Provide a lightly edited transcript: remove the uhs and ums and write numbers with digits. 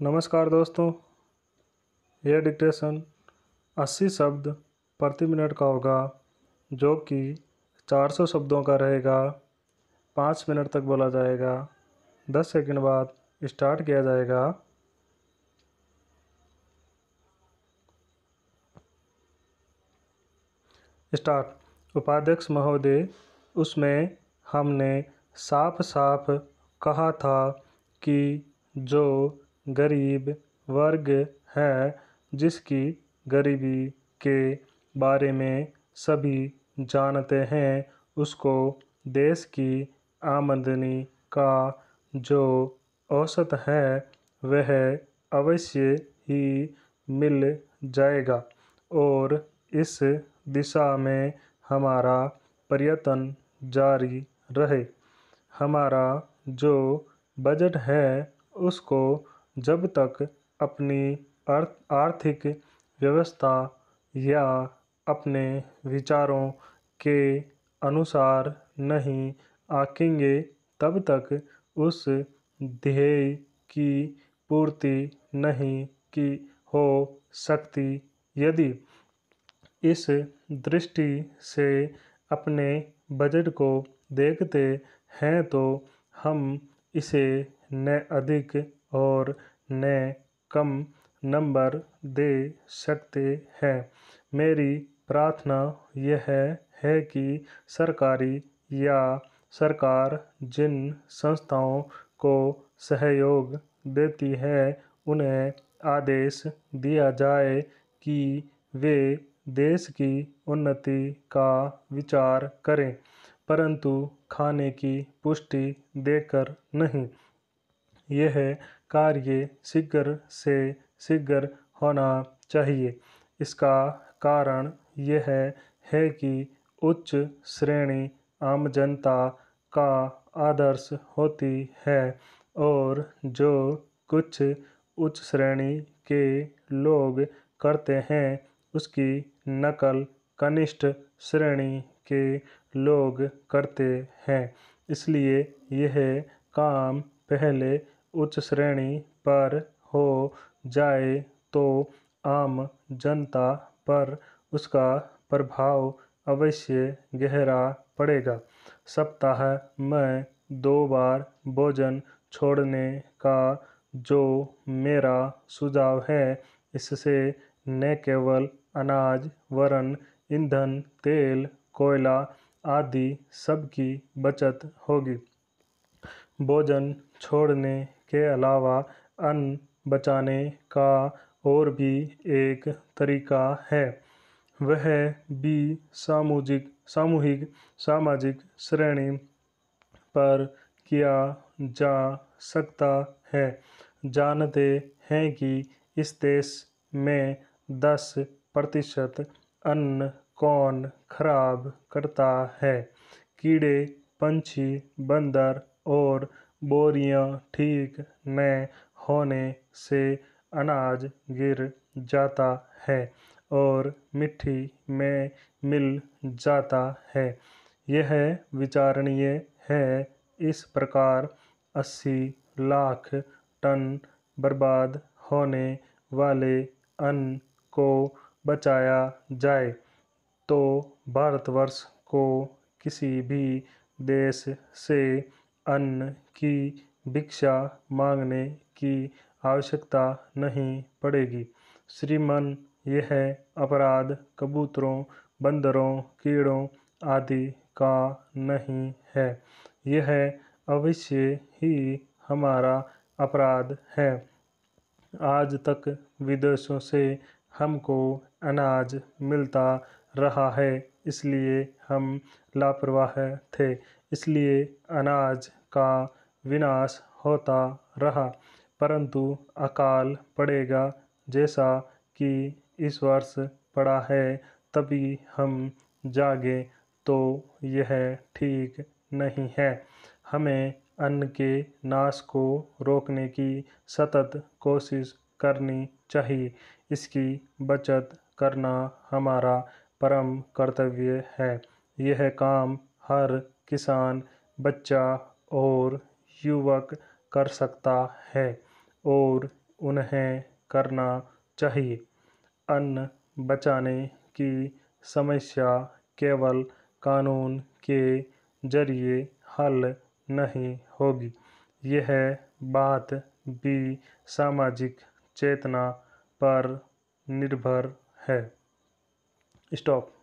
नमस्कार दोस्तों, यह डिक्टेशन 80 शब्द प्रति मिनट का होगा, जो कि 400 शब्दों का रहेगा। 5 मिनट तक बोला जाएगा। 10 सेकंड बाद स्टार्ट किया जाएगा। स्टार्ट। उपाध्यक्ष महोदय, उसमें हमने साफ साफ कहा था कि जो गरीब वर्ग है, जिसकी गरीबी के बारे में सभी जानते हैं, उसको देश की आमदनी का जो औसत है वह अवश्य ही मिल जाएगा और इस दिशा में हमारा प्रयत्न जारी रहे। हमारा जो बजट है उसको जब तक अपनी आर्थिक व्यवस्था या अपने विचारों के अनुसार नहीं आंकेंगे, तब तक उस ध्येय की पूर्ति नहीं की हो सकती। यदि इस दृष्टि से अपने बजट को देखते हैं तो हम इसे न अधिक और न कम नंबर दे सकते हैं। मेरी प्रार्थना यह है कि सरकारी या सरकार जिन संस्थाओं को सहयोग देती है, उन्हें आदेश दिया जाए कि वे देश की उन्नति का विचार करें, परंतु खाने की पुष्टि देकर नहीं। यह कार्य शीघ्र से शीघ्र होना चाहिए। इसका कारण यह है कि उच्च श्रेणी आम जनता का आदर्श होती है और जो कुछ उच्च श्रेणी के लोग करते हैं उसकी नकल कनिष्ठ श्रेणी के लोग करते हैं। इसलिए यह काम पहले उच्च श्रेणी पर हो जाए तो आम जनता पर उसका प्रभाव अवश्य गहरा पड़ेगा। सप्ताह में 2 बार भोजन छोड़ने का जो मेरा सुझाव है, इससे न केवल अनाज वरन ईंधन, तेल, कोयला आदि सब की बचत होगी। भोजन छोड़ने के अलावा अन्न बचाने का और भी एक तरीका है। वह भी सामाजिक श्रेणी पर किया जा सकता है। जानते हैं कि इस देश में 10% अन्न कौन खराब करता है? कीड़े, पंछी, बंदर और बोरियां ठीक न होने से अनाज गिर जाता है और मिट्टी में मिल जाता है। यह विचारणीय है। इस प्रकार 80 लाख टन बर्बाद होने वाले अन्न को बचाया जाए तो भारतवर्ष को किसी भी देश से अन्न की भिक्षा मांगने की आवश्यकता नहीं पड़ेगी। श्रीमान, यह अपराध कबूतरों, बंदरों, कीड़ों आदि का नहीं है। यह अवश्य ही हमारा अपराध है। आज तक विदेशों से हमको अनाज मिलता रहा है, इसलिए हम लापरवाह थे, इसलिए अनाज का विनाश होता रहा। परंतु अकाल पड़ेगा जैसा कि इस वर्ष पड़ा है, तभी हम जागे तो यह ठीक नहीं है। हमें अन्न के नाश को रोकने की सतत कोशिश करनी चाहिए। इसकी बचत करना हमारा परम कर्तव्य है। यह काम हर किसान, बच्चा और युवक कर सकता है और उन्हें करना चाहिए। अन्न बचाने की समस्या केवल कानून के जरिए हल नहीं होगी। यह बात भी सामाजिक चेतना पर निर्भर है। स्टॉप।